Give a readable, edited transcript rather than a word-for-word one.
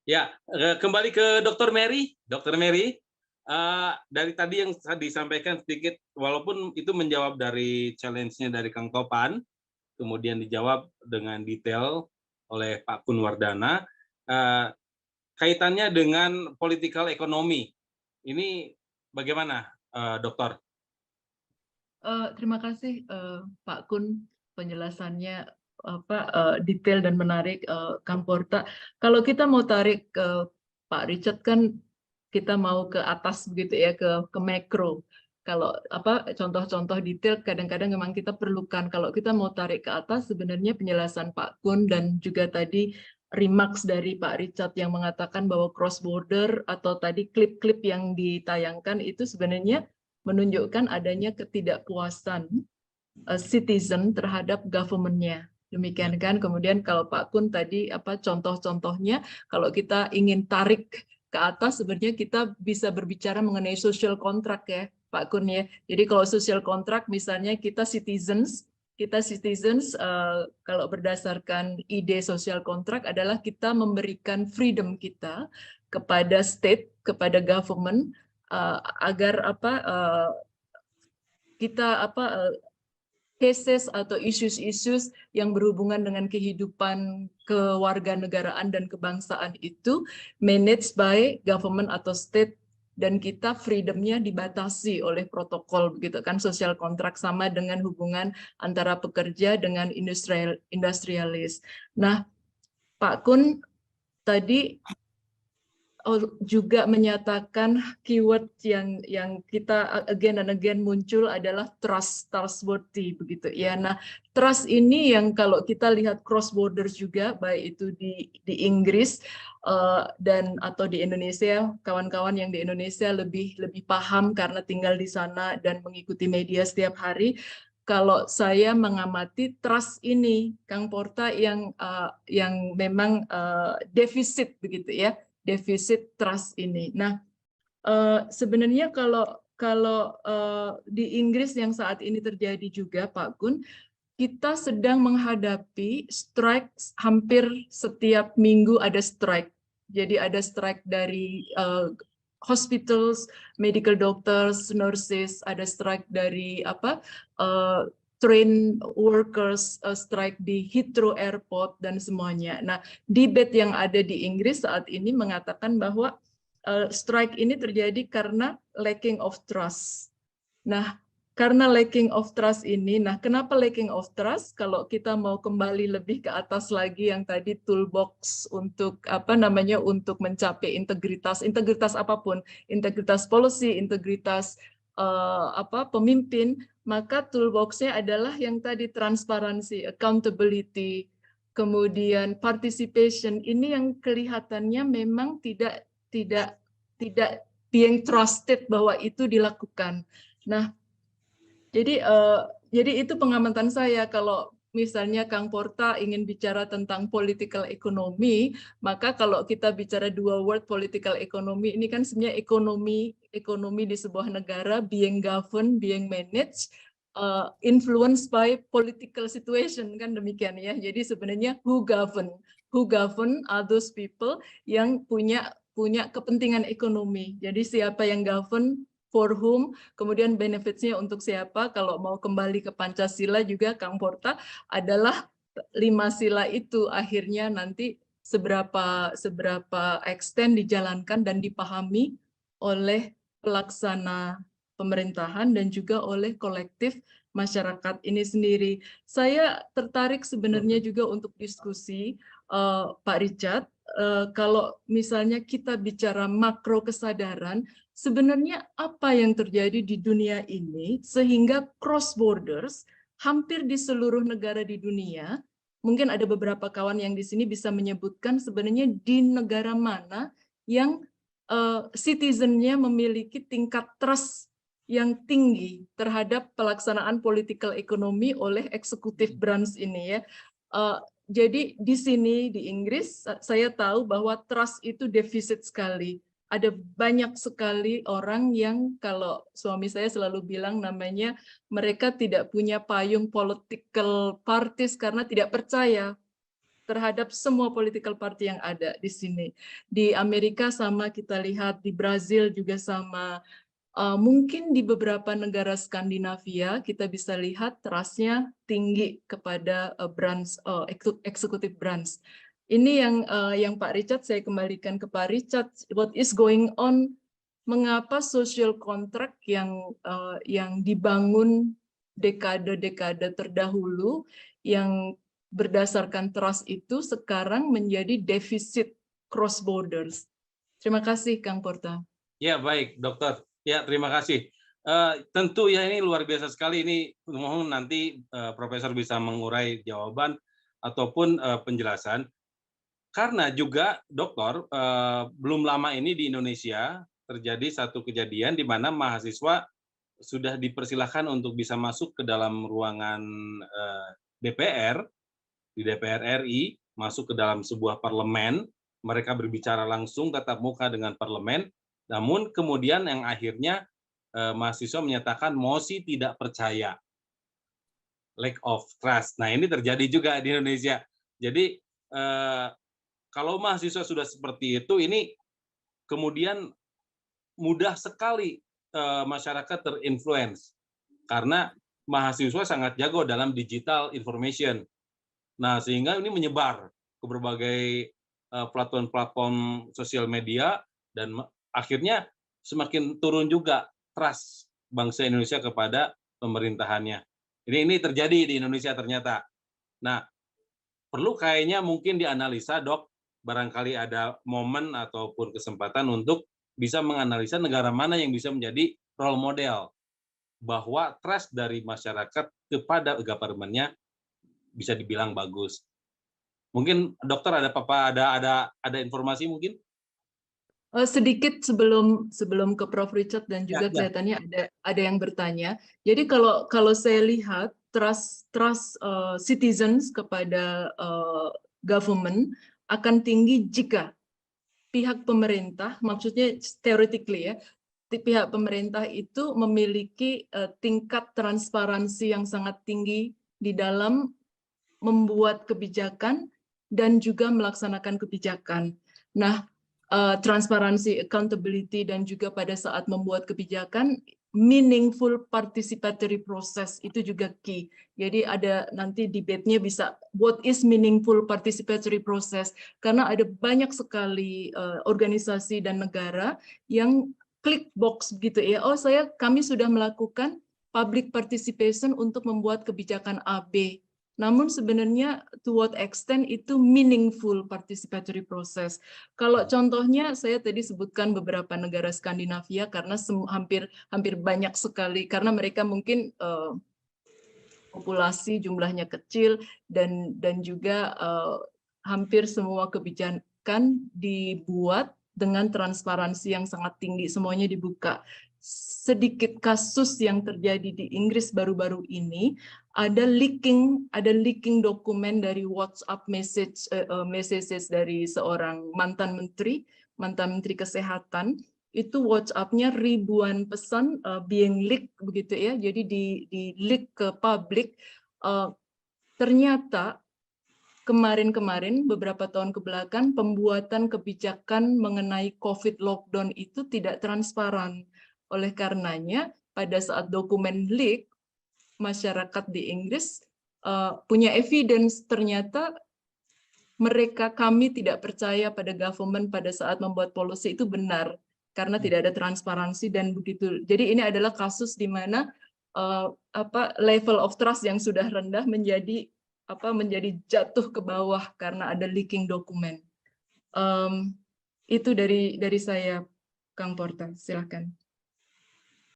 Ya, kembali ke Dokter Mary. Dokter Mary, dari tadi yang disampaikan sedikit, walaupun itu menjawab dari challenge-nya dari Kang Topan, kemudian dijawab dengan detail oleh Pak Kunwardana, eee, kaitannya dengan political economy. Ini bagaimana, Dokter? Terima kasih, Pak Kun, penjelasannya detail dan menarik, Kang Porta. Kalau kita mau tarik ke Pak Richard kan kita mau ke atas begitu ya, ke makro. Kalau contoh-contoh detail kadang-kadang memang kita perlukan. Kalau kita mau tarik ke atas, sebenarnya penjelasan Pak Kun dan juga tadi remarks dari Pak Richard yang mengatakan bahwa cross border atau tadi klip-klip yang ditayangkan itu sebenarnya menunjukkan adanya ketidakpuasan citizen terhadap government-nya. Ya, Demikian kan. Kemudian kalau Pak Kun tadi contoh-contohnya, kalau kita ingin tarik ke atas sebenarnya kita bisa berbicara mengenai social contract ya Pak Kun ya. Jadi kalau social contract misalnya kita citizens kalau berdasarkan ide social contract adalah kita memberikan freedom kita kepada state, kepada government agar kita cases atau isu-isu yang berhubungan dengan kehidupan kewarganegaraan dan kebangsaan itu managed by government atau state dan kita freedomnya dibatasi oleh protokol begitu kan social contract sama dengan hubungan antara pekerja dengan industrialis. Nah, Pak Kun tadi juga menyatakan keyword yang kita again and again muncul adalah trustworthy begitu ya. Nah, trust ini yang kalau kita lihat cross border juga baik itu di Inggris dan atau di Indonesia, kawan-kawan yang di Indonesia lebih paham karena tinggal di sana dan mengikuti media setiap hari. Kalau saya mengamati trust ini, Kang Porta yang memang defisit begitu ya, defisit trust ini. Nah, sebenarnya kalau di Inggris yang saat ini terjadi juga, Pak Gun, kita sedang menghadapi strike hampir setiap minggu ada strike. Jadi ada strike dari hospitals, medical doctors, nurses, ada strike dari train workers, strike di Heathrow Airport dan semuanya. Nah, debate yang ada di Inggris saat ini mengatakan bahwa strike ini terjadi karena lacking of trust. Nah, karena lacking of trust ini, nah kenapa lacking of trust? Kalau kita mau kembali lebih ke atas lagi yang tadi toolbox untuk untuk mencapai integritas apapun, integritas policy, integritas pemimpin, maka toolboxnya adalah yang tadi transparansi, accountability, kemudian participation. Ini yang kelihatannya memang tidak being trusted bahwa itu dilakukan. Nah, jadi itu pengamatan saya kalau misalnya Kang Porta ingin bicara tentang political economy, maka kalau kita bicara dua word political economy ini kan sebenarnya ekonomi di sebuah negara being governed, being managed, influenced by political situation kan demikian ya. Jadi sebenarnya who govern are those people yang punya kepentingan ekonomi. Jadi siapa yang govern, for whom, kemudian benefitsnya untuk siapa. Kalau mau kembali ke Pancasila juga Kang Porta adalah 5 sila itu akhirnya nanti seberapa extend dijalankan dan dipahami oleh pelaksana pemerintahan dan juga oleh kolektif masyarakat ini sendiri. Saya tertarik sebenarnya juga untuk diskusi Pak Richard, kalau misalnya kita bicara makro kesadaran, sebenarnya apa yang terjadi di dunia ini sehingga cross borders hampir di seluruh negara di dunia, mungkin ada beberapa kawan yang di sini bisa menyebutkan sebenarnya di negara mana yang citizennya memiliki tingkat trust yang tinggi terhadap pelaksanaan political economy oleh eksekutif branch ini ya. Jadi di sini di Inggris saya tahu bahwa trust itu defisit sekali. Ada banyak sekali orang yang kalau suami saya selalu bilang namanya mereka tidak punya payung political parties karena tidak percaya terhadap semua political party yang ada di sini. Di Amerika sama, kita lihat di Brazil juga sama. Mungkin di beberapa negara Skandinavia kita bisa lihat trust-nya tinggi kepada executive branch. Ini yang Pak Richard, saya kembalikan ke Pak Richard. What is going on? Mengapa social contract yang dibangun dekade-dekade terdahulu yang berdasarkan trust itu sekarang menjadi defisit cross borders? Terima kasih, Kang Porta. Ya, baik, Dokter. Ya, terima kasih. Tentu ya ini luar biasa sekali. Ini mohon nanti Profesor bisa mengurai jawaban ataupun penjelasan. Karena juga, Dokter, belum lama ini di Indonesia terjadi satu kejadian di mana mahasiswa sudah dipersilahkan untuk bisa masuk ke dalam ruangan DPR, di DPR RI, masuk ke dalam sebuah parlemen, mereka berbicara langsung tatap muka dengan parlemen, namun kemudian yang akhirnya mahasiswa menyatakan mosi tidak percaya, lack of trust. Nah, ini terjadi juga di Indonesia. Jadi kalau mahasiswa sudah seperti itu, ini kemudian mudah sekali masyarakat terinfluence karena mahasiswa sangat jago dalam digital information. Nah, sehingga ini menyebar ke berbagai platform-platform sosial media dan akhirnya semakin turun juga trust bangsa Indonesia kepada pemerintahannya. Ini terjadi di Indonesia ternyata. Nah, perlu kayaknya mungkin dianalisa, Dok, barangkali ada momen ataupun kesempatan untuk bisa menganalisa negara mana yang bisa menjadi role model bahwa trust dari masyarakat kepada government-nya bisa dibilang bagus. Mungkin Dokter ada informasi mungkin? Sedikit sebelum ke Prof. Richard dan juga kelihatannya ada yang bertanya. Jadi kalau saya lihat trust citizens kepada government akan tinggi jika pihak pemerintah, maksudnya theoretically ya, pihak pemerintah itu memiliki tingkat transparansi yang sangat tinggi di dalam membuat kebijakan dan juga melaksanakan kebijakan. Nah, transparansi, accountability, dan juga pada saat membuat kebijakan, meaningful participatory process itu juga key. Jadi ada nanti debate-nya bisa, what is meaningful participatory process? Karena ada banyak sekali organisasi dan negara yang klik box gitu ya, oh kami sudah melakukan public participation untuk membuat kebijakan A, B. Namun sebenarnya to what extent itu meaningful participatory process. Kalau contohnya saya tadi sebutkan beberapa negara Skandinavia karena hampir banyak sekali karena mereka mungkin populasi jumlahnya kecil dan juga hampir semua kebijakan dibuat dengan transparansi yang sangat tinggi, semuanya dibuka. Sedikit kasus yang terjadi di Inggris baru-baru ini ada leaking dokumen dari WhatsApp messages dari seorang mantan menteri kesehatan. Itu WhatsApp-nya ribuan pesan being leaked begitu ya, jadi di leak ke publik. Ternyata kemarin beberapa tahun kebelakang pembuatan kebijakan mengenai COVID lockdown itu tidak transparan. Oleh karenanya pada saat dokumen leak, masyarakat di Inggris punya evidence ternyata kami tidak percaya pada government pada saat membuat policy itu benar karena tidak ada transparansi dan begitu. Jadi ini adalah kasus di mana level of trust yang sudah rendah menjadi jatuh ke bawah karena ada leaking dokumen. Itu dari saya, Kang Porta. Silakan.